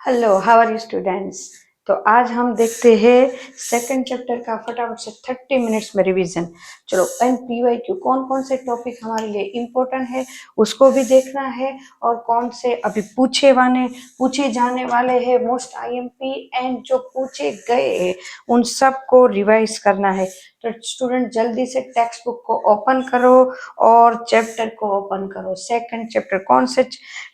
Hello, how are you students. तो आज हम देखते हैं सेकंड चैप्टर का फटाफट से 30 मिनट्स में रिवीजन। चलो, NPYQ कौन कौन से टॉपिक हमारे लिए इम्पोर्टेंट है उसको भी देखना है, और कौन से अभी पूछे जाने वाले हैं मोस्ट IMP एंड जो पूछे गए हैं उन सब को रिवाइज करना है। तो स्टूडेंट जल्दी से टेक्स्ट बुक को ओपन करो और चैप्टर को ओपन करो। सेकंड चैप्टर कौन से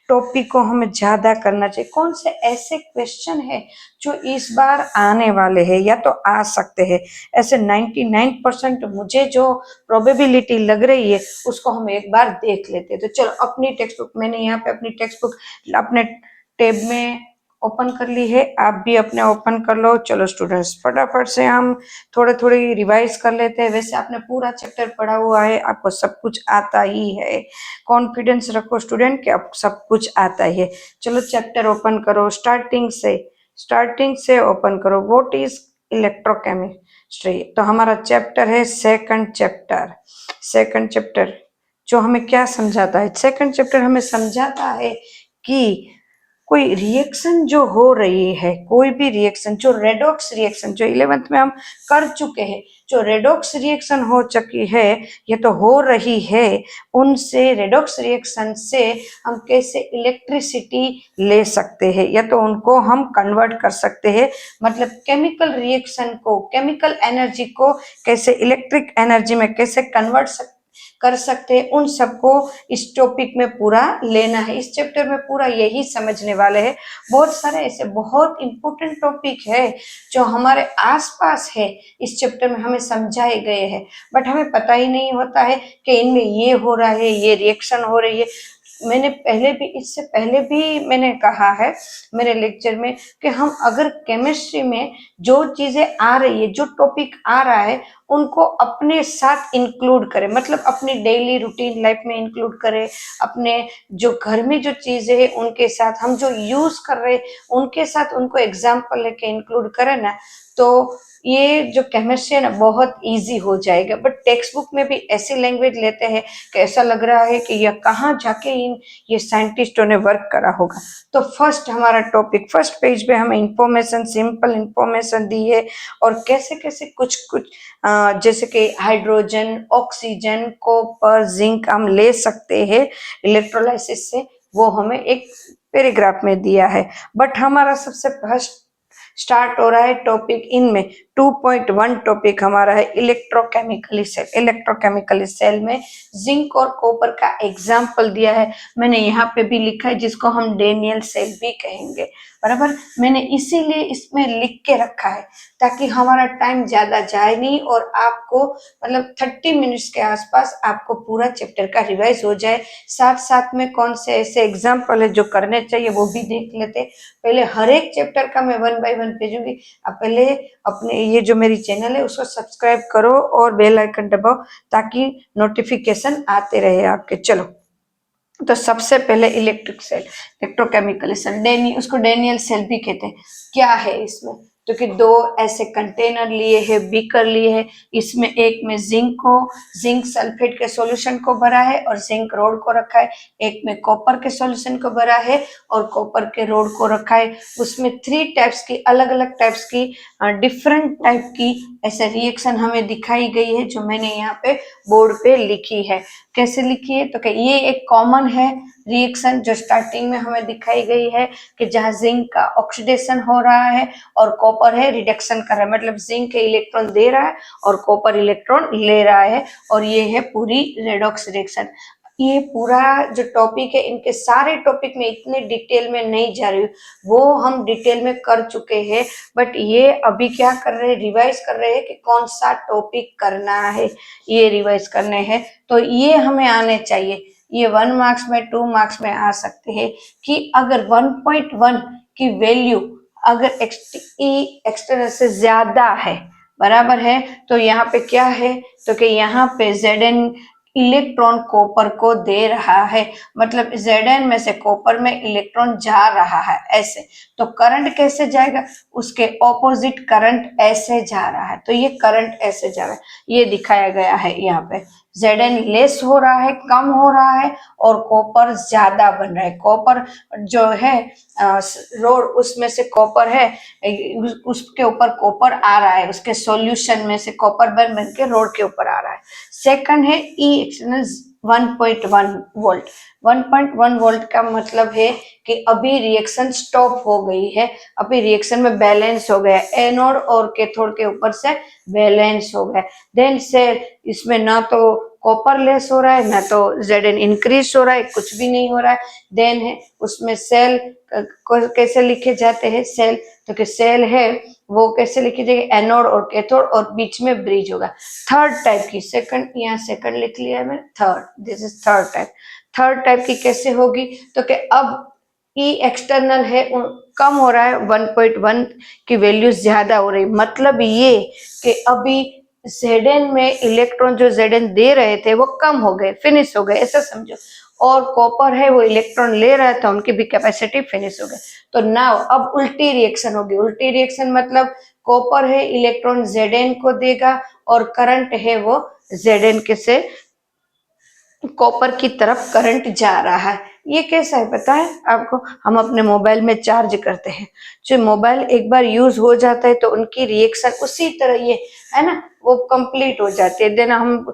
टॉपिक को हमें ज्यादा करना चाहिए, कौन से ऐसे क्वेश्चन है जो इस बार आने वाले हैं या तो आ सकते हैं। ऐसे 99% मुझे जो प्रोबेबिलिटी लग रही है उसको हम एक बार देख लेते हैं। तो चलो, अपनी टेक्स्ट बुक, मैंने यहाँ पे अपनी टेक्स्ट बुक अपने टैब में ओपन कर ली है, आप भी अपने ओपन कर लो। चलो स्टूडेंट्स, फटाफट से हम थोड़े थोड़ी रिवाइज कर लेते हैं। वैसे आपने पूरा चैप्टर पढ़ा हुआ है, आपको सब कुछ आता ही है। कॉन्फिडेंस रखो स्टूडेंट कि आपको सब कुछ आता ही है। चलो चैप्टर ओपन करो, स्टार्टिंग से ओपन करो। What is electrochemistry. तो हमारा चैप्टर है सेकंड चैप्टर जो हमें क्या समझाता है। सेकंड चैप्टर हमें समझाता है कि कोई रिएक्शन जो हो रही है, कोई भी रिएक्शन, जो रेडॉक्स रिएक्शन जो 11th में हम कर चुके हैं, जो रेडॉक्स रिएक्शन हो चुकी है ये तो हो रही है, उनसे रेडॉक्स रिएक्शन से हम कैसे इलेक्ट्रिसिटी ले सकते हैं या तो उनको हम कन्वर्ट कर सकते हैं। मतलब केमिकल रिएक्शन को, केमिकल एनर्जी को कैसे इलेक्ट्रिक एनर्जी में कैसे कन्वर्ट कर सकते हैं, उन सबको इस टॉपिक में पूरा लेना है। इस चैप्टर में पूरा यही समझने वाले हैं। बहुत सारे ऐसे बहुत इंपॉर्टेंट टॉपिक है जो हमारे आसपास है, इस चैप्टर में हमें समझाए गए हैं, बट हमें पता ही नहीं होता है कि इनमें ये हो रहा है, ये रिएक्शन हो रही है। इससे पहले भी मैंने कहा है मेरे लेक्चर में कि हम अगर केमिस्ट्री में जो चीजें आ रही है, जो टॉपिक आ रहा है, उनको अपने साथ इंक्लूड करें, मतलब अपनी डेली रूटीन लाइफ में इंक्लूड करें। अपने जो घर में जो चीजें हैं उनके साथ, हम जो यूज कर रहे हैं उनके साथ उनको एग्जाम्पल लेके इंक्लूड करें ना, तो ये जो केमिस्ट्री है ना बहुत इजी हो जाएगा। बट टेक्स्ट बुक में भी ऐसी लैंग्वेज लेते हैं कि ऐसा लग रहा है कि यह कहाँ जाके ये साइंटिस्टों ने वर्क करा होगा। तो फर्स्ट हमारा टॉपिक, फर्स्ट पेज पे हमें इंफॉर्मेशन, सिंपल इंफॉर्मेशन दी है, और कैसे कैसे कुछ कुछ जैसे कि हाइड्रोजन, ऑक्सीजन, कॉपर, जिंक हम ले सकते हैं इलेक्ट्रोलाइसिस से, वो हमें एक पैराग्राफ में दिया है। बट हमारा सबसे फर्स्ट स्टार्ट हो रहा है टॉपिक इनमें 2.1 टॉपिक हमारा है इलेक्ट्रोकेमिकल सेल में जिंक और कॉपर का एग्जाम्पल दिया है। मैंने यहाँ पे भी लिखा है जिसको हम डेनियल सेल भी कहेंगे, बराबर। मैंने इसीलिए इसमें लिख के रखा है ताकि हमारा टाइम ज्यादा जाए नहीं, और आपको मतलब 30 मिनट्स के आसपास आपको पूरा चैप्टर का रिवाइज हो जाए। साथ साथ में कौन से ऐसे एग्जाम्पल है जो करने चाहिए वो भी देख लेते। पहले हर एक चैप्टर का मैं 1 बाय 1 भेजूंगी। आप पहले अपने ये जो मेरी चैनल है उसको सब्सक्राइब करो और बेल आइकन दबाओ ताकि नोटिफिकेशन आते रहे आपके। चलो, तो सबसे पहले इलेक्ट्रिक सेल, इलेक्ट्रोकेमिकल सेल, उसको डेनियल सेल भी कहते हैं। क्या है इसमें, तो कि दो ऐसे कंटेनर लिए हैं, बीकर लिए हैं। इसमें एक में जिंक सल्फेट के सॉल्यूशन को भरा है और जिंक रोड को रखा है। एक में कॉपर के सॉल्यूशन को भरा है और कॉपर के रोड को रखा है। उसमें 3 टाइप्स की, अलग अलग टाइप्स की, डिफरेंट टाइप की ऐसे रिएक्शन हमें दिखाई गई है जो मैंने यहाँ पे बोर्ड पे लिखी है। कैसे लिखी है, तो कि ये एक कॉमन है रिएक्शन जो स्टार्टिंग में हमें दिखाई गई है कि जहाँ जिंक का ऑक्सीडेशन हो रहा है और कॉपर है रिडक्शन कर रहा है, मतलब जिंक इलेक्ट्रॉन दे रहा है और कॉपर इलेक्ट्रॉन ले रहा है, और ये है पूरी रेडॉक्स रिएक्शन। ये पूरा जो टॉपिक है, इनके सारे टॉपिक में इतने डिटेल में नहीं जा रही हूँ, वो हम डिटेल में कर चुके हैं। बट ये अभी क्या कर रहे हैं, रिवाइज कर रहे हैं कि कौन सा टॉपिक करना है, ये रिवाइज करने हैं। तो ये हमें आने चाहिए, ये 1 मार्क्स में, 2 मार्क्स में आ सकते हैं कि अगर 1.1 की वैल्यू अगर एक्सटर्नल से ज्यादा है, बराबर है, तो यहाँ पे क्या है, तो कि यहाँ पे Zn इलेक्ट्रॉन कॉपर को दे रहा है, मतलब Zn में से कॉपर में इलेक्ट्रॉन जा रहा है ऐसे। तो करंट कैसे जाएगा, उसके ऑपोजिट करंट ऐसे जा रहा है, तो ये करंट ऐसे जा रहा है, ये दिखाया गया है यहाँ पे। Zn लेस हो रहा है, कम हो रहा है, और कॉपर ज्यादा बन रहा है। कॉपर जो है रोड, उसमें से कॉपर है, उसके ऊपर कॉपर आ रहा है, उसके सॉल्यूशन में से कॉपर बन बन के रोड के ऊपर आ रहा है। सेकंड है ई एक्सटर्नल 1.1 वोल्ट। 1.1 वोल्ट का मतलब है कि अभी रिएक्शन स्टॉप हो गई है, अभी रिएक्शन में बैलेंस हो गया, एनोड और कैथोड के ऊपर से बैलेंस हो गया। देन से इसमें ना तो कॉपर लेस हो रहा है, ना तो Zn इंक्रीज हो रहा है, कुछ भी नहीं हो रहा है। देन है उसमें सेल कैसे लिखे जाते हैं, सेल, तो कि सेल है वो कैसे लिखी जाएगी, एनोड और कैथोड, और बीच में ब्रिज होगा। थर्ड टाइप की, सेकंड, यहाँ सेकंड लिख लिया है मैंने, third, this is third type. Third type की कैसे होगी, तो कि अब ई एक्सटर्नल है कम हो रहा है, 1.1 की वैल्यू ज्यादा हो रही, मतलब ये कि अभी Zn में इलेक्ट्रॉन जो Zn दे रहे थे वो कम हो गए, फिनिश हो गए, ऐसा समझो। और कॉपर है वो इलेक्ट्रॉन ले रहा था, उनकी भी कैपेसिटी फिनिश हो गई। तो नाउ अब उल्टी रिएक्शन होगी। उल्टी रिएक्शन मतलब कॉपर है इलेक्ट्रॉन Zn को देगा, और करंट है वो Zn के से कॉपर की तरफ करंट जा रहा है। ये कैसा है पता है आपको, हम अपने मोबाइल में चार्ज करते हैं, जो मोबाइल एक बार यूज हो जाता है तो उनकी रिएक्शन उसी तरह ये है ना, वो कंप्लीट हो जाती है, देन हम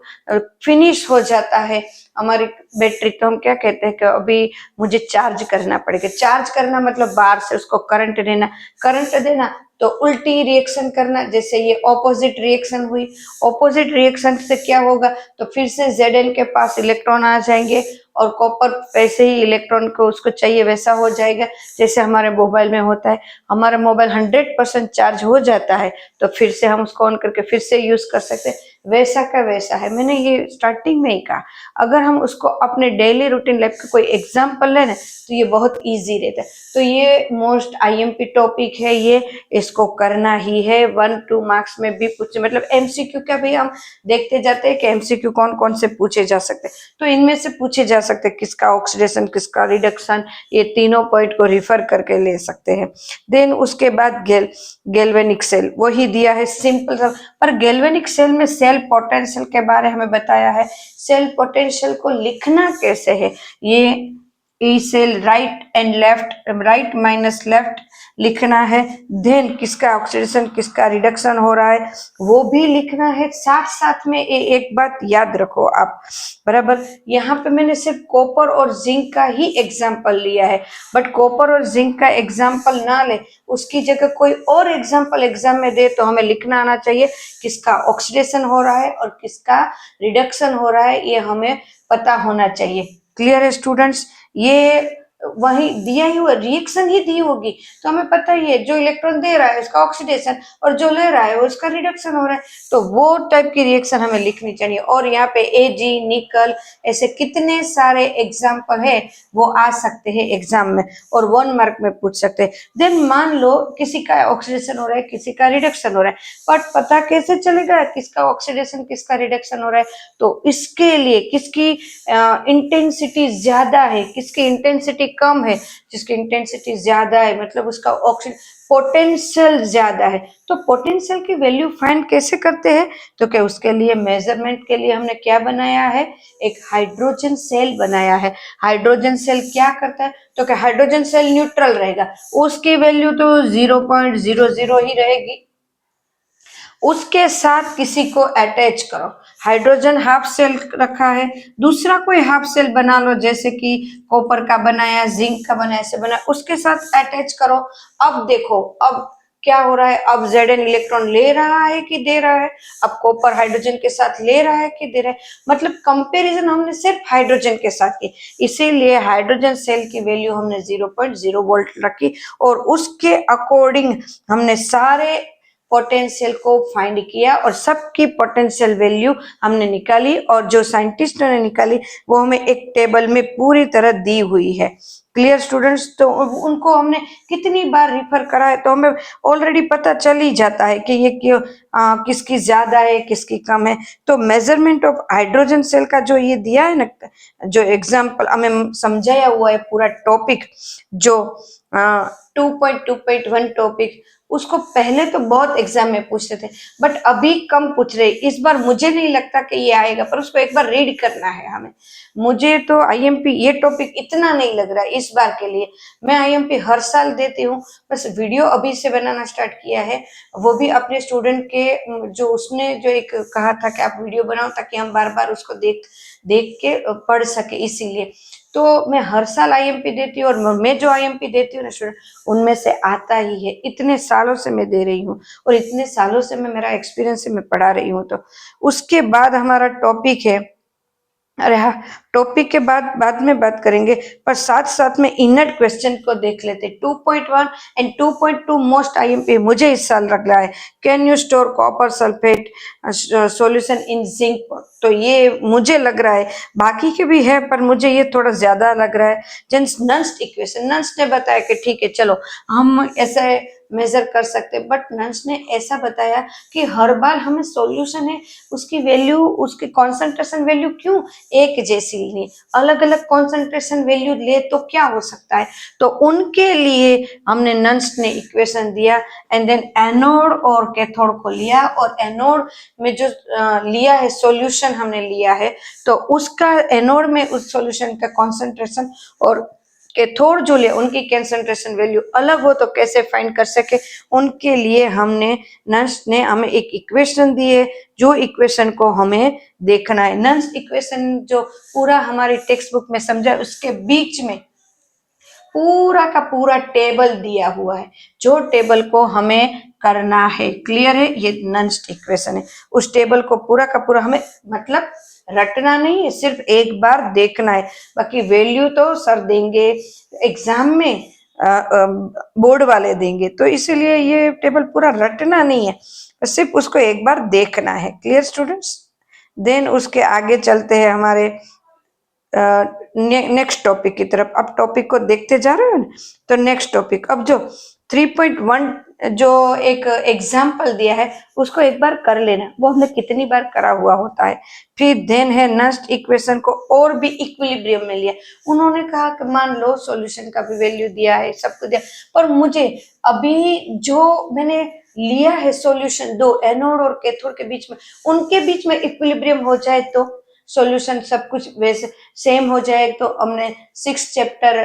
फिनिश हो जाता है हमारी बैटरी। तो हम क्या कहते हैं कि अभी मुझे चार्ज करना पड़ेगा। चार्ज करना मतलब बाहर से उसको करंट देना, करंट देना तो उल्टी रिएक्शन करना, जैसे ये ऑपोजिट रिएक्शन हुई। ऑपोजिट रिएक्शन से क्या होगा, तो फिर से Zn के पास इलेक्ट्रॉन आ जाएंगे, और कॉपर वैसे ही इलेक्ट्रॉन को उसको चाहिए वैसा हो जाएगा, जैसे हमारे मोबाइल में होता है। हमारा मोबाइल 100% चार्ज हो जाता है तो फिर से हम उसको ऑन करके फिर से यूज कर सकते हैं, वैसा का वैसा है। मैंने ये स्टार्टिंग में ही कहा, अगर हम उसको अपने डेली रूटीन लाइफ का कोई एग्जाम्पल लेना तो ये बहुत ईजी रहता है। तो ये मोस्ट IMP टॉपिक है, ये इसको करना ही है। 1-2 मार्क्स में भी पूछे, मतलब MCQ का भी हम देखते जाते हैं कि MCQ कौन कौन से पूछे जा सकते हैं। तो इनमें से पूछे जा सकते हैं, किसका ऑक्सीडेशन, किसका रिडक्शन, ये तीनों पॉइंट को रिफर करके ले सकते हैं। देन उसके बाद गैल्वेनिक सेल वही दिया है सिंपल सा, पर गैल्वेनिक सेल में सेल पोटेंशियल के बारे हमें बताया है। सेल पोटेंशियल को लिखना कैसे है, ये E cell right and left, right minus left लिखना है। देन किसका ऑक्सीडेशन किसका रिडक्शन हो रहा है वो भी लिखना है। साथ साथ में एक बात याद रखो आप, बराबर, यहाँ पे मैंने सिर्फ कॉपर और जिंक का ही एग्जाम्पल लिया है, बट कॉपर और जिंक का एग्जाम्पल ना ले, उसकी जगह कोई और एग्जाम्पल एग्जाम में दे तो हमें लिखना आना चाहिए किसका ऑक्सीडेशन हो रहा है और किसका रिडक्शन हो रहा है, ये हमें पता होना चाहिए। क्लियर है स्टूडेंट्स, ये वही दिया ही हुआ रिएक्शन ही दी होगी तो हमें पता ही है, जो इलेक्ट्रॉन दे रहा है उसका ऑक्सीडेशन और जो ले रहा है उसका रिडक्शन हो रहा है, तो वो टाइप की रिएक्शन हमें लिखनी चाहिए। और यहाँ पे Ag, निकल, ऐसे कितने सारे एग्जाम्पल है वो आ सकते हैं एग्जाम में और 1 मार्क में पूछ सकते हैं। देन मान लो किसी का ऑक्सीडेशन हो रहा है किसी का रिडक्शन हो रहा है, बट पता कैसे चलेगा किसका ऑक्सीडेशन किसका रिडक्शन हो रहा है, तो इसके लिए किसकी इंटेंसिटी ज्यादा है किसकी इंटेंसिटी कम है, जिसकी इंटेंसिटी ज्यादा है मतलब उसका ऑक्सीजन पोटेंशियल ज्यादा है। तो पोटेंशियल की वैल्यू फाइंड कैसे करते हैं, तो क्या उसके लिए मेजरमेंट के लिए हमने क्या बनाया है, एक हाइड्रोजन सेल बनाया है। हाइड्रोजन सेल क्या करता है, तो क्या हाइड्रोजन सेल न्यूट्रल रहेगा, उसकी वैल्यू तो 0.00 ही रहेगी, उसके साथ किसी को अटैच करो। हाइड्रोजन हाफ सेल रखा है, दूसरा कोई हाफ सेल बना लो, जैसे कि कॉपर का बनाया जिंक का बनाया ऐसे बना, उसके साथ अटैच करो। अब देखो अब क्या हो रहा है, अब Zn इलेक्ट्रॉन ले रहा है कि दे रहा है, अब कॉपर हाइड्रोजन के साथ ले रहा है कि दे रहा है, मतलब कंपैरिजन हमने सिर्फ हाइड्रोजन के साथ की, इसीलिए हाइड्रोजन सेल की वैल्यू हमने 0.0 वोल्ट रखी और उसके अकॉर्डिंग हमने सारे पोटेंशियल को फाइंड किया और सबकी पोटेंशियल वैल्यू हमने निकाली, और जो साइंटिस्टों ने निकाली वो हमें एक टेबल में पूरी तरह दी हुई है। क्लियर स्टूडेंट्स, तो उनको हमने कितनी बार रिफर करा है तो हमें ऑलरेडी पता चल ही जाता है कि ये क्यों किसकी ज्यादा है किसकी कम है। तो मेजरमेंट ऑफ हाइड्रोजन सेल का जो ये दिया है ना, जो एग्जाम्पल हमें समझाया हुआ है पूरा टॉपिक, जो 2.2.1 टॉपिक, उसको पहले तो बहुत एग्जाम में पूछते थे, बट अभी कम पूछ रहे। इस बार मुझे नहीं लगता कि ये आएगा, पर उसको एक बार रीड करना है हमें। मुझे तो आईएमपी ये टॉपिक इतना नहीं लग रहा है इस बार के लिए। मैं आईएमपी हर साल देती हूँ, बस वीडियो अभी से बनाना स्टार्ट किया है, वो भी अपने स्टूडेंट के जो उसने जो एक कहा था कि आप वीडियो बनाओ ताकि हम बार बार उसको देख देख के पढ़ सके, इसीलिए तो मैं हर साल आईएमपी देती हूँ। और मैं जो आईएमपी देती हूँ ना स्टूडेंट, उनमें से आता ही है। इतने सालों से मैं दे रही हूँ और इतने सालों से मैं मेरा एक्सपीरियंस से मैं पढ़ा रही हूँ। तो उसके बाद हमारा टॉपिक है, अरे हाँ, टॉपिक के बाद में बात करेंगे, पर साथ साथ में इनर क्वेश्चन को देख लेते। 2.1 एंड 2.2 मोस्ट आईएमपी मुझे इस साल लग रहा है। Can you store copper sulphate solution in zinc? तो ये मुझे लग रहा है, बाकी के भी है पर मुझे ये थोड़ा ज्यादा लग रहा है। जेंस नंस्ट इक्वेशन, नंस ने बताया कि ठीक है चलो हम ऐसे मेजर कर सकते, बट नंस ने ऐसा बताया कि हर बार हमें सॉल्यूशन है उसकी वैल्यू, उसकी कॉन्सेंट्रेशन वैल्यू क्यों एक जैसी ले, अलग अलग कॉन्सेंट्रेशन वैल्यू ले तो क्या हो सकता है। तो उनके लिए हमने नंस ने इक्वेशन दिया, एंड देन एनोड और कैथोड को लिया, और एनोड में जो लिया है सॉल्यूशन हमने लिया है, तो उसका एनोड में उस सॉल्यूशन का कॉन्सेंट्रेशन और कैथोड जो ले उनकी कंसंट्रेशन वैल्यू अलग हो तो कैसे फाइंड कर सके, उनके लिए हमने नंस ने हमें एक इक्वेशन दी है, जो इक्वेशन को हमें देखना है। नंस इक्वेशन जो पूरा हमारी टेक्स्ट बुक में समझा, उसके बीच में पूरा का पूरा टेबल दिया हुआ है, जो टेबल को हमें करना है। क्लियर है? ये नंस इक्वेशन है। उस टेबल को पूरा का पूरा हमें मतलब रटना नहीं है, सिर्फ एक बार देखना है। बाकी वैल्यू तो सर देंगे एग्जाम में, बोर्ड वाले देंगे, तो इसीलिए ये टेबल पूरा रटना नहीं है, सिर्फ उसको एक बार देखना है। Clear students? देन उसके आगे चलते हैं हमारे नेक्स्ट टॉपिक की तरफ। अब टॉपिक को देखते जा रहे हो ना, तो नेक्स्ट टॉपिक अब जो 3.1 जो एक एग्जाम्पल दिया है उसको एक बार कर लेना, वो हमने कितनी बार करा हुआ होता है। फिर देन है नस्ट इक्वेशन को और भी इक्विलिब्रियम में लिया। उन्होंने कहा कि मान लो सॉल्यूशन का भी वैल्यू दिया है, सब कुछ दिया, पर मुझे अभी जो मैंने लिया है सॉल्यूशन, दो एनोड और कैथोड के बीच में, उनके बीच में इक्विलिब्रियम हो जाए तो सॉल्यूशन सब कुछ वैसे सेम हो जाए। तो हमने 6 चैप्टर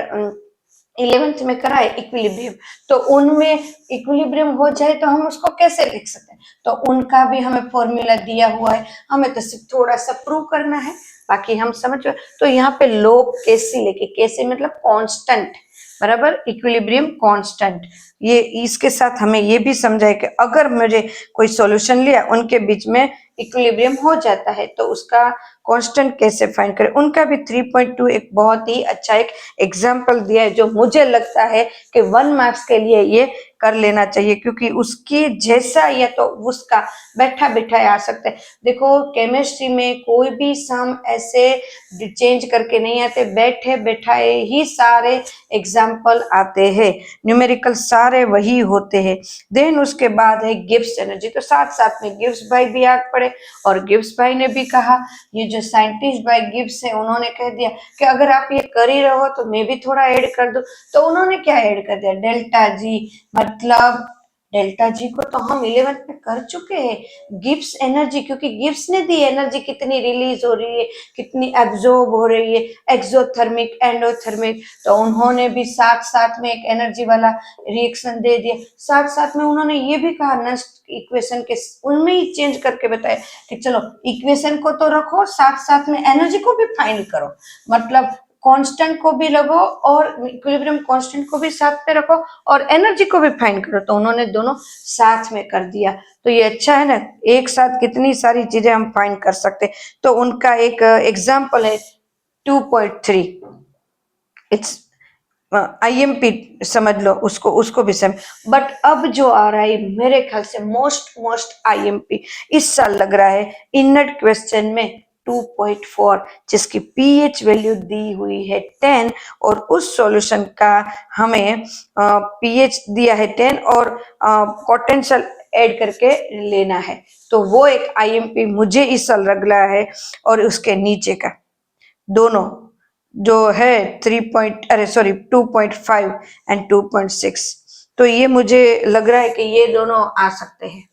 11th में करा है इक्विलिब्रियम, तो उनमें इक्विलिब्रियम हो जाए तो हम उसको कैसे लिख सकते हैं, तो उनका भी हमें फॉर्मूला दिया हुआ है, हमें तो सिर्फ थोड़ा सा प्रूव करना है, बाकी हम समझ। तो यहाँ पे लोग कैसे लेके, कैसे मतलब कांस्टेंट, बराबर इक्विलिब्रियम कांस्टेंट। ये इसके साथ हमें ये भी समझा है कि अगर मुझे कोई सॉल्यूशन लिया उनके बीच में इक्विलिब्रियम हो जाता है तो उसका कांस्टेंट कैसे फाइंड करें। उनका भी 3.2 एक बहुत ही अच्छा एक एग्जाम्पल दिया है, जो मुझे लगता है कि 1 मार्क्स के लिए ये कर लेना चाहिए, क्योंकि उसके जैसा या तो उसका बैठा बिठाया आ सकता है। देखो केमिस्ट्री में कोई भी सम ऐसे चेंज करके नहीं आते, बैठे बैठाए ही सारे एग्जाम्पल आते हैं, न्यूमेरिकल सारे वही होते हैं। देन उसके बाद है गिब्स एनर्जी, तो साथ साथ में गिब्स भाई भी आ पड़े, और गिब्स भाई ने भी कहा, ये जो साइंटिस्ट भाई गिब्स है उन्होंने कह दिया कि अगर आप ये कर ही रहो तो मैं भी थोड़ा ऐड कर दूं। तो उन्होंने क्या ऐड कर दिया, डेल्टा जी, मतलब डेल्टा जी को तो हम 11th में कर चुके हैं। गिब्स एनर्जी, क्योंकि गिब्स ने दी एनर्जी कितनी रिलीज हो रही है, कितनी एब्जॉर्ब हो रही है, एक्सोथर्मिक एंडोथर्मिक, तो उन्होंने भी साथ साथ में एक एनर्जी वाला रिएक्शन दे दिया। साथ साथ में उन्होंने ये भी कहा नस्ट इक्वेशन के उनमें ही चेंज करके बताया कि चलो इक्वेशन को तो रखो, साथ साथ में एनर्जी को भी फाइंड करो, मतलब कांस्टेंट को भी रखो और इक्विलिब्रियम कांस्टेंट को भी साथ पे रखो और एनर्जी को भी फाइंड करो। तो उन्होंने दोनों साथ में कर दिया, तो ये अच्छा है ना, एक साथ कितनी सारी चीजें हम फाइंड कर सकते। तो उनका एक एग्जाम्पल है 2.3, इट्स आईएमपी समझ लो, उसको उसको भी समझ। बट अब जो आ रहा है मेरे ख्याल से मोस्ट आईएमपी इस साल लग रहा है इनट क्वेश्चन में 2.4, जिसकी पीएच वैल्यू दी हुई है 10, और उस सॉल्यूशन का हमें पीएच दिया है 10 और पोटेंशियल ऐड करके लेना है। तो वो एक आईएमपी मुझे इस साल लग रहा है। और उसके नीचे का दोनों जो है 2.5 एंड 2.6, तो ये मुझे लग रहा है कि ये दोनों आ सकते हैं।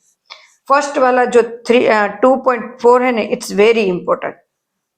फर्स्ट वाला जो 2.4 है ना, इट्स वेरी इंपॉर्टेंट,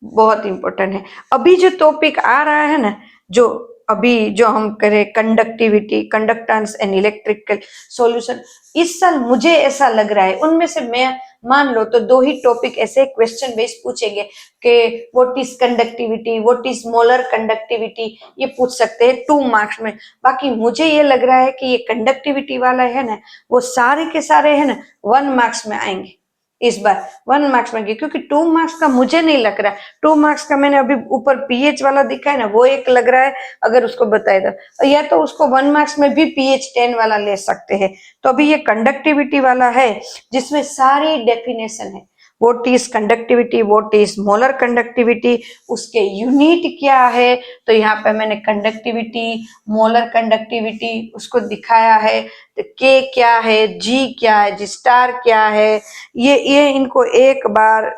बहुत इंपॉर्टेंट है। अभी जो टॉपिक आ रहा है ना, जो अभी जो हम करें conductivity, conductance and electrical solution, इस साल मुझे ऐसा लग रहा है उनमें से मैं मान लो तो 2 ही टॉपिक ऐसे क्वेश्चन बेस पूछेंगे कि what is conductivity, what is molar conductivity, ये पूछ सकते हैं 2 मार्क्स में। बाकी मुझे ये लग रहा है कि ये कंडक्टिविटी वाला है ना, वो सारे के सारे है ना 1 मार्क्स में आएंगे इस बार, 1 मार्क्स में, क्योंकि 2 मार्क्स का मुझे नहीं लग रहा है। 2 मार्क्स का मैंने अभी ऊपर पीएच वाला दिखा है ना, वो एक लग रहा है अगर उसको बताए तो, या तो उसको 1 मार्क्स में भी पीएच 10 वाला ले सकते हैं। तो अभी ये कंडक्टिविटी वाला है जिसमें सारी डेफिनेशन है, what is conductivity, what is molar conductivity, उसके यूनिट क्या है। तो यहाँ पे मैंने कंडक्टिविटी, मोलर कंडक्टिविटी उसको दिखाया है। तो के क्या है, जी क्या है, जी स्टार क्या है, ये इनको एक बार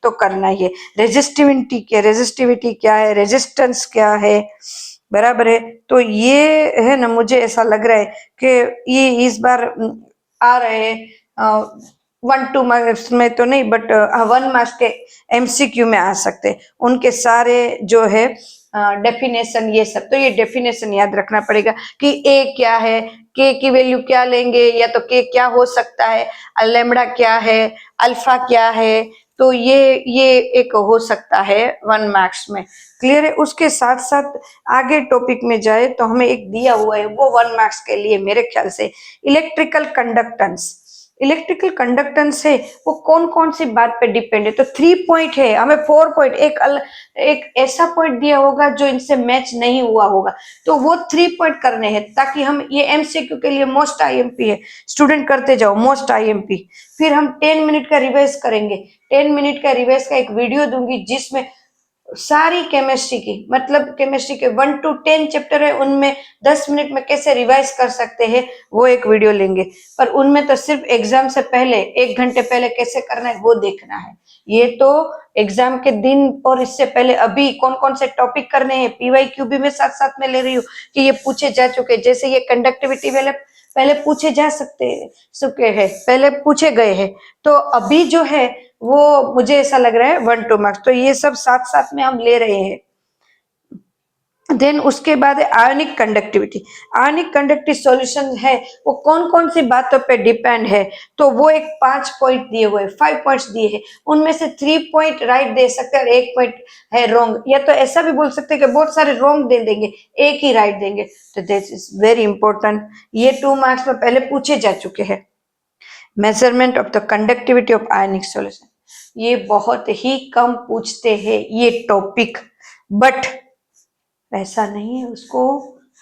तो करना ही है। रेजिस्टिविटी क्या है, रेजिस्टेंस क्या है, बराबर है। तो ये है ना, मुझे ऐसा लग रहा है कि ये इस बार आ रहे हैं 1-2 मार्क्स में तो नहीं, बट 1 मार्क्स के एमसीक्यू में आ सकते हैं। उनके सारे जो है डेफिनेशन ये सब, तो ये डेफिनेशन याद रखना पड़ेगा कि ए क्या है, के की वैल्यू क्या लेंगे, या तो के क्या हो सकता है, लेमड़ा क्या है, अल्फा क्या है। तो ये एक हो सकता है 1 मार्क्स में। क्लियर है। उसके साथ साथ आगे टॉपिक में जाए तो हमें एक दिया हुआ है वो 1 मार्क्स के लिए मेरे ख्याल से इलेक्ट्रिकल कंडक्टेंस। इलेक्ट्रिकल कंडक्टेंस है वो कौन कौन सी बात पे डिपेंड है। तो 3 पॉइंट है, हमें 4 पॉइंट, एक ऐसा पॉइंट दिया होगा जो इनसे मैच नहीं हुआ होगा, तो वो 3 पॉइंट करने हैं, ताकि हम ये एमसीक्यू के लिए मोस्ट आईएमपी है, स्टूडेंट करते जाओ मोस्ट आईएमपी। फिर हम 10 मिनट का रिवाइज करेंगे, 10 मिनट का रिवाइज का एक वीडियो दूंगी जिसमें सारी केमिस्ट्री की, मतलब केमिस्ट्री के 1 to 10 चैप्टर है, उनमें 10 मिनट में कैसे रिवाइज कर सकते हैं वो एक वीडियो लेंगे। पर उनमें तो सिर्फ एग्जाम से पहले 1 घंटे पहले कैसे करना है वो देखना है। ये तो एग्जाम के दिन और इससे पहले अभी कौन कौन से टॉपिक करने हैं पीवाईक्यू भी मैं साथ साथ में ले रही हूँ कि ये पूछे जा चुके, जैसे ये कंडक्टिविटी वाले पहले पूछे जा चुके हैं, पहले पूछे गए हैं। तो अभी जो है वो मुझे ऐसा लग रहा है 1-2 मार्क्स, तो ये सब साथ साथ में हम ले रहे हैं। देन उसके बाद आयनिक कंडक्टिविटी। आयनिक कंडक्टिव सॉल्यूशन है वो कौन कौन सी बातों पे डिपेंड है, तो वो एक 5 पॉइंट दिए हुए, 5 पॉइंट्स दिए हैं, उनमें से 3 पॉइंट राइट दे सकते हैं और 1 पॉइंट है रॉन्ग, या तो ऐसा भी बोल सकते हैं कि बहुत सारे रॉन्ग दे देंगे, एक ही राइट देंगे। तो दिस इज वेरी इंपॉर्टेंट, ये 2 मार्क्स में पहले पूछे जा चुके हैं। Measurement of the conductivity of ionic solution, ये बहुत ही कम पूछते हैं ये टॉपिक, बट ऐसा नहीं है उसको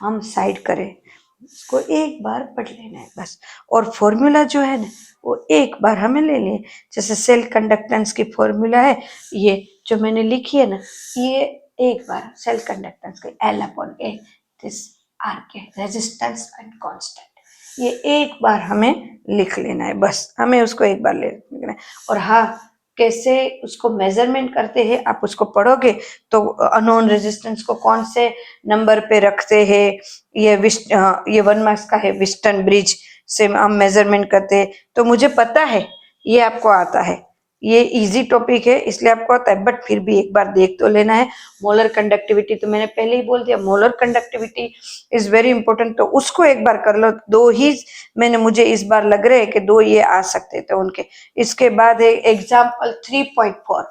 हम साइड करें, उसको एक बार पढ़ लेना है बस। और फॉर्मूला जो है ना वो एक बार हमें ले लें, जैसे सेल कंडक्टेंस की फॉर्मूला है ये जो मैंने लिखी है ना, ये एक बार सेल कंडक्टेंस के L/A दिस आर के रेजिस्टेंस एंड कांस्टेंट, ये एक बार हमें लिख लेना है बस, हमें उसको एक बार लिखना है। और हाँ, कैसे उसको मेजरमेंट करते हैं आप उसको पढ़ोगे तो अननोन रेजिस्टेंस को कौन से नंबर पे रखते हैं, ये 1 मार्क्स का है, विस्टन ब्रिज से हम मेजरमेंट करते हैं, तो मुझे पता है ये आपको आता है, ये इजी टॉपिक है इसलिए आपको आता है, बट फिर भी एक बार देख तो लेना है। मोलर कंडक्टिविटी तो मैंने पहले ही बोल दिया, molar conductivity is very important, तो उसको एक बार कर लो। 2 ही मैंने मुझे इस बार लग रहे हैं कि 2 ये आ सकते थे उनके। इसके बाद है एग्जाम्पल 3.4।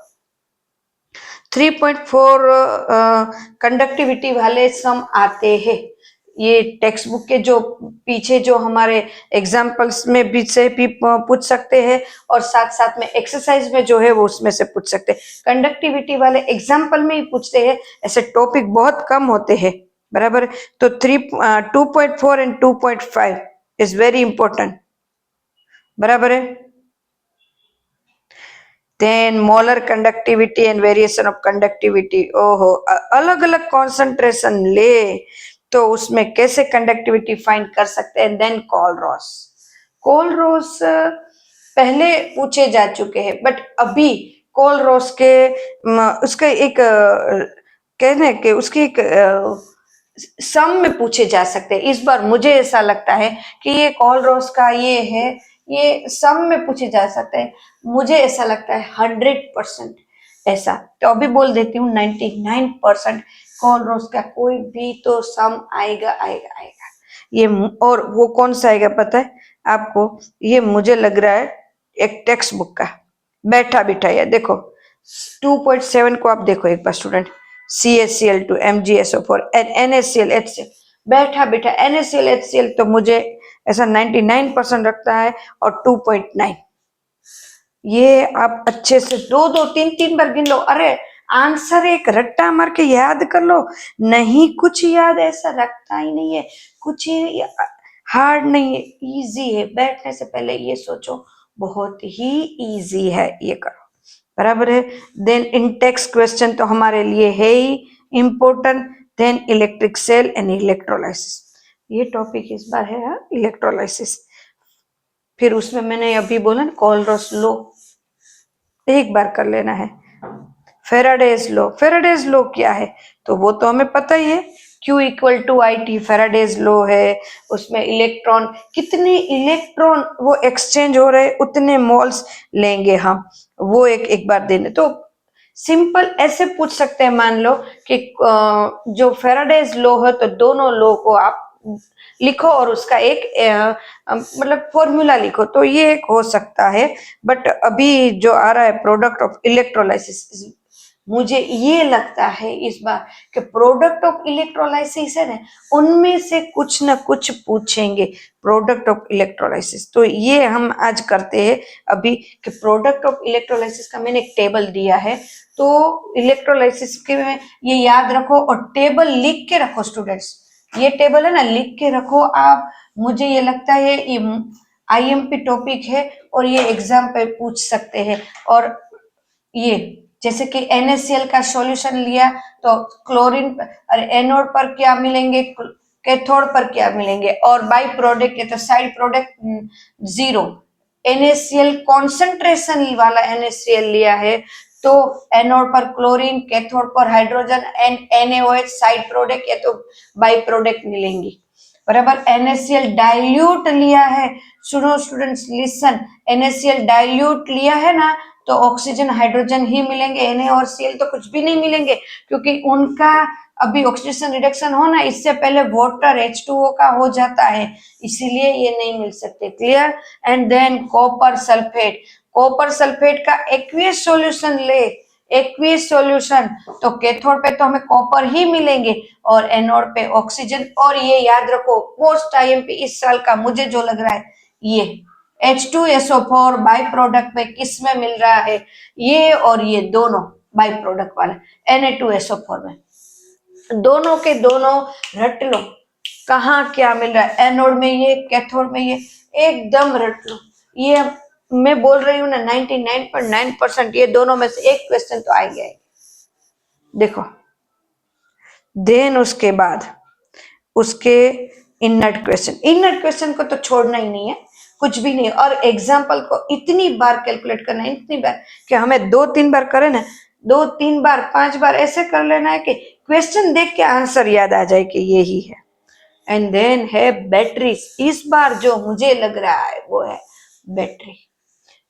3.4 कंडक्टिविटी वाले सम आते हैं, ये टेक्स्ट बुक के जो पीछे जो हमारे एग्जाम्पल्स में भी से भी पूछ सकते हैं, और साथ साथ में एक्सरसाइज में जो है वो उसमें से पूछ सकते हैं। कंडक्टिविटी वाले एग्जाम्पल में ही पूछते हैं, ऐसे टॉपिक बहुत कम होते हैं, बराबर। तो 2.4 एंड 2.5 इज वेरी इंपॉर्टेंट, बराबर है। Then molar conductivity and variation of conductivity, ओहो अलग अलग कॉन्सेंट्रेशन ले तो उसमें कैसे कंडक्टिविटी फाइंड कर सकते हैं। देन कोलरॉस पहले पूछे जा चुके हैं, बट अभी कोलरॉस के उसके एक कहने के उसकी एक सम में पूछे जा सकते हैं। इस बार मुझे ऐसा लगता है कि ये कॉलरोस का ये है, ये सम में पूछे जा सकते हैं। मुझे ऐसा लगता है 100% ऐसा, तो अभी बोल देती हूँ 99% कॉलरोस का कोई भी तो सम आएगा आएगा आएगा। ये और वो कौन सा आएगा पता है आपको? ये मुझे लग रहा है एक टेक्स्ट बुक का बैठा बिठाया। देखो 2.7 को आप देखो एक बार student, CaCl2 MgSO4 NaCl HCl, बैठा बैठा NaCl HCl तो मुझे ऐसा 99% रखता है और 2.9। ये आप अच्छे से 2-2 3-3 बार गिन लो। अरे आंसर एक रट्टा मार के याद कर लो, नहीं कुछ याद ऐसा रखता ही नहीं है, कुछ ही हार्ड नहीं है, इजी है। बैठने से पहले ये सोचो बहुत ही इजी है, ये करो, बराबर है। देन इंटेक्स क्वेश्चन तो हमारे लिए है ही important. Then electric cell and electrolysis, ये टॉपिक इस बार है इलेक्ट्रोलाइसिस। फिर उसमें मैंने अभी बोला ना कॉलरोस लो, एक बार कर लेना है। फेराडेज लो, फेराडेज लो क्या है तो वो तो हमें पता ही है, Q = IT फेराडेज लो है। उसमें इलेक्ट्रॉन, कितने इलेक्ट्रॉन वो एक्सचेंज हो रहे उतने मोल्स लेंगे हम, वो एक बार देने। तो सिंपल ऐसे पूछ सकते हैं, मान लो कि जो फेराडेज लो है तो दोनों लो को आप लिखो और उसका एक मतलब फॉर्मूला लिखो, तो ये एक हो सकता है। बट अभी जो आ रहा है प्रोडक्ट ऑफ इलेक्ट्रोलाइसिस, मुझे ये लगता है इस बार कि प्रोडक्ट ऑफ इलेक्ट्रोलाइसिस है ना, उनमें से कुछ ना कुछ पूछेंगे प्रोडक्ट ऑफ इलेक्ट्रोलाइसिस। तो ये हम आज करते हैं अभी कि प्रोडक्ट ऑफ इलेक्ट्रोलाइसिस का मैंने एक टेबल दिया है, तो इलेक्ट्रोलाइसिस के में ये याद रखो और टेबल लिख के रखो स्टूडेंट्स। ये टेबल है ना, लिख के रखो आप। मुझे ये लगता है ये IMP टॉपिक है और ये एग्जाम पे पूछ सकते हैं। और ये जैसे कि NaCl का सॉल्यूशन लिया तो क्लोरीन और एनोड पर क्या मिलेंगे, कैथोड पर क्या मिलेंगे, और बाई प्रोडक्ट तो साइड प्रोडक्ट 0। NaCl कॉन्सेंट्रेशन वाला NaCl लिया है तो एनोड पर क्लोरीन, कैथोड पर hydrogen and NaOH side product या तो बाई प्रोडक्ट मिलेंगी, बराबर। NaCl डाइल्यूट लिया है, सुनो स्टूडेंट्स लिसन, NaCl डाइल्यूट लिया है ना तो ऑक्सीजन हाइड्रोजन ही मिलेंगे, Na और Cl तो कुछ भी नहीं मिलेंगे, क्योंकि उनका अभी ऑक्सीडेशन रिडक्शन होना इससे पहले वाटर H2O का हो जाता है, इसीलिए ये नहीं मिल सकते, clear. And than copper sulphate, copper sulphate का एक्वियस सॉल्यूशन ले, एक्वियस सॉल्यूशन तो कैथोड पे तो हमें कॉपर ही मिलेंगे और एनोड पे ऑक्सीजन। और ये याद रखो पोस्ट IMP इस साल का मुझे जो लग रहा है, ये H2SO4 बाई प्रोडक्ट में किस में मिल रहा है, ये और ये दोनों बाई प्रोडक्ट वाला Na2SO4 में, दोनों के दोनों रट लो कहाँ क्या मिल रहा है, एनोड में ये, कैथोड में ये, एकदम रट लो। ये मैं बोल रही हूँ ना 99.9% ये दोनों में से एक क्वेश्चन तो आएंगे। देखो देन उसके बाद उसके इनर्ट क्वेश्चन, इनर्ट क्वेश्चन को तो छोड़ना ही नहीं है, कुछ भी नहीं। और एग्जाम्पल को इतनी बार कैलकुलेट करना है, इतनी बार कि हमें 2-3 बार करें ना, 2-3 बार 5 बार ऐसे कर लेना है कि क्वेश्चन देख के आंसर याद आ जाए कि ये ही है। एंड देन है बैटरीज, इस बार जो मुझे लग रहा है वो है बैटरी।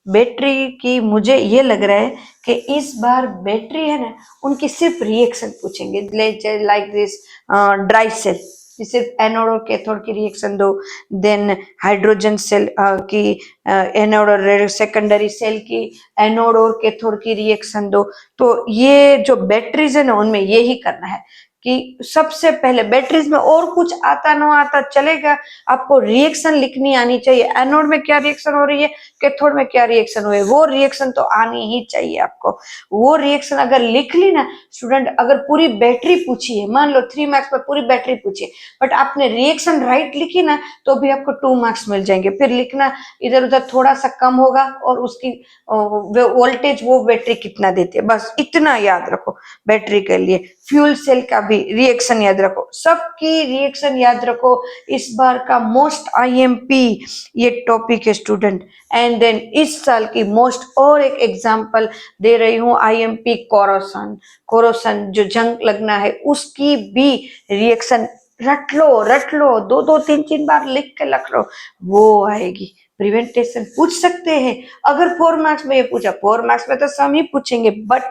बैटरी की मुझे ये लग रहा है कि इस बार बैटरी है ना, उनकी सिर्फ रिएक्शन पूछेंगे, लाइक दिस ड्राई सेल, सिर्फ एनोड और कैथोड की रिएक्शन दो। देन हाइड्रोजन सेल की एनोड और सेकेंडरी सेल की एनोड और कैथोड की रिएक्शन दो। तो ये जो बैटरीज है ना, उनमें ये ही करना है कि सबसे पहले बैटरीज में और कुछ आता ना आता चलेगा, आपको रिएक्शन लिखनी आनी चाहिए। एनोड में क्या रिएक्शन हो रही है, कैथोड में क्या रिएक्शन हो रही है, वो रिएक्शन तो आनी ही चाहिए आपको। वो रिएक्शन अगर लिख ली ना स्टूडेंट, अगर पूरी बैटरी पूछी है, मान लो 3 मार्क्स में पूरी बैटरी पूछी है, बट आपने रिएक्शन राइट लिखी ना तो भी आपको 2 मार्क्स मिल जाएंगे। फिर लिखना इधर उधर थोड़ा सा कम होगा और उसकी वोल्टेज वो बैटरी कितना देती है, बस इतना याद रखो बैटरी के लिए। फ्यूल सेल का भी अभी रिएक्शन याद रखो, सबकी रिएक्शन याद रखो। इस बार का मोस्ट आईएमपी ये टॉपिक है स्टूडेंट। एंड देन इस साल की मोस्ट और एक एग्जांपल दे रही हूँ, आईएमपी कोरोसन। कोरोसन जो जंग लगना है उसकी भी रिएक्शन रट लो, दो दो तीन तीन बार लिख के रख लो, वो आएगी। प्रिवेंटेशन पूछ सकते हैं, अगर 4 मार्क्स में ये पूछा, 4 मार्क्स में तो सम ही पूछेंगे, बट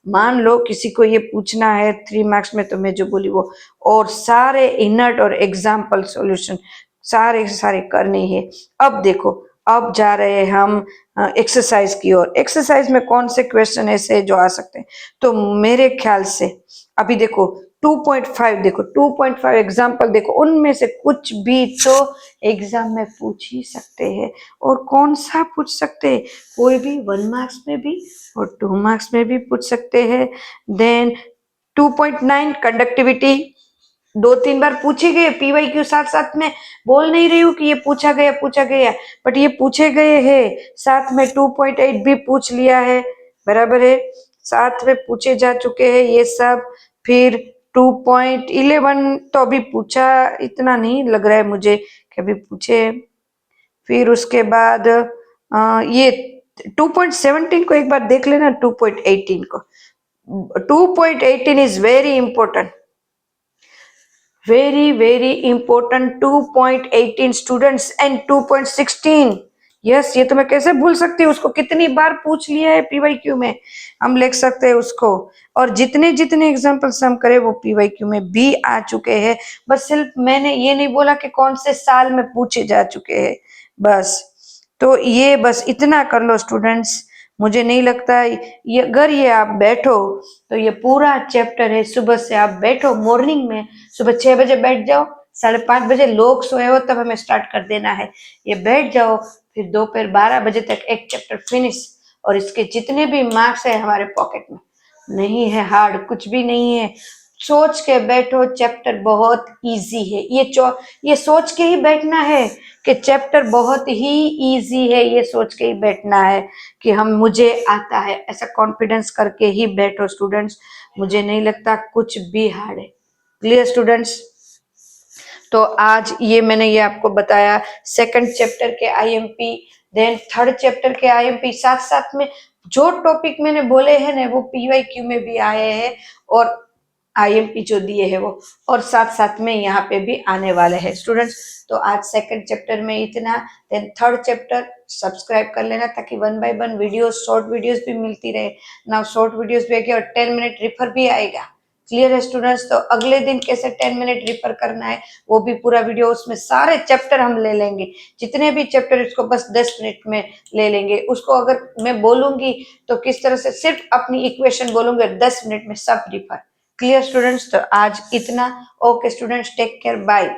मान लो किसी को ये पूछना है 3 मार्क्स में, तो मैं जो बोली वो, और सारे इनर्ट और एग्जाम्पल सॉल्यूशन सारे करने हैं। अब देखो, अब जा रहे हैं हम एक्सरसाइज की ओर। एक्सरसाइज में कौन से क्वेश्चन ऐसे जो आ सकते हैं, तो मेरे ख्याल से अभी देखो 2.5 देखो, 2.5 एग्जाम्पल देखो, उनमें से कुछ भी तो एग्जाम में पूछ ही सकते हैं। और कौन सा पूछ सकते हैं, कोई भी 1 मार्क्स में भी और 2 मार्क्स में भी पूछ सकते हैं। देन 2.9 कंडक्टिविटी 2-3 बार पूछे गए, पीवाईक्यू साथ साथ में बोल नहीं रही हूँ कि ये पूछा गया, बट ये पूछे गए हैं। साथ में 2.8 भी पूछ लिया है, बराबर है, साथ में पूछे जा चुके हैं ये सब। फिर 2.11 तो अभी पूछा, इतना नहीं लग रहा है मुझे कि अभी पूछे। फिर उसके बाद ये 2.17 को एक बार देख लेना, 2.18 को। 2.18 is very important, very important। 2.18 students and 2.16, yes, ये तो मैं कैसे भूल सकती हूँ, उसको कितनी बार पूछ लिया है पीवाईक्यू में, हम लिख सकते हैं उसको। और जितने जितने एग्जांपल्स हम करें वो पीवाईक्यू में भी आ चुके हैं, बस सिर्फ मैंने ये नहीं बोला कि कौन से साल में पूछे जा चुके हैं, बस। तो ये बस इतना कर लो स्टूडेंट्स, मुझे नहीं लगता ये, अगर ये आप बैठो तो ये पूरा चैप्टर है, सुबह से आप बैठो मॉर्निंग में, सुबह 6 बजे बैठ जाओ, 5:30 बजे लोग सोए हो तब हमें स्टार्ट कर देना है, ये बैठ जाओ, फिर दोपहर 12 बजे तक एक चैप्टर फिनिश। और इसके जितने भी मार्क्स है हमारे पॉकेट में, नहीं है हार्ड, कुछ भी नहीं है। सोच के बैठो, चैप्टर बहुत इजी है, ये सोच के ही बैठना है कि चैप्टर बहुत ही इजी है, ये सोच के ही बैठना है कि मुझे आता है, ऐसा कॉन्फिडेंस करके ही बैठो स्टूडेंट्स, मुझे नहीं लगता कुछ भी हार्ड है। Clear students? तो आज ये आपको बताया सेकंड चैप्टर के आईएमपी, देन थर्ड चैप्टर के आईएमपी, साथ साथ में जो टॉपिक मैंने बोले हैं ना वो पीवाईक्यू में भी आए हैं और आईएमपी जो दिए है वो, और साथ साथ में यहाँ पे भी आने वाले हैं स्टूडेंट्स। तो आज सेकंड चैप्टर में इतना, देन थर्ड चैप्टर सब्सक्राइब कर लेना ताकि 1 बाय 1 वीडियोस, शॉर्ट वीडियोस भी मिलती रहे ना, शॉर्ट वीडियोस भी आएगी और 10 मिनट रिफर भी आएगा। क्लियर है स्टूडेंट्स? तो अगले दिन कैसे 10 मिनट रिफर करना है वो भी पूरा वीडियो, उसमें सारे चैप्टर हम ले लेंगे, जितने भी चैप्टर इसको बस 10 मिनट में ले लेंगे। उसको अगर मैं बोलूंगी तो किस तरह से, सिर्फ अपनी इक्वेशन बोलूंगी, 10 मिनट में सब रिफर। Clear students? तो आज इतना। Okay students, take care, bye.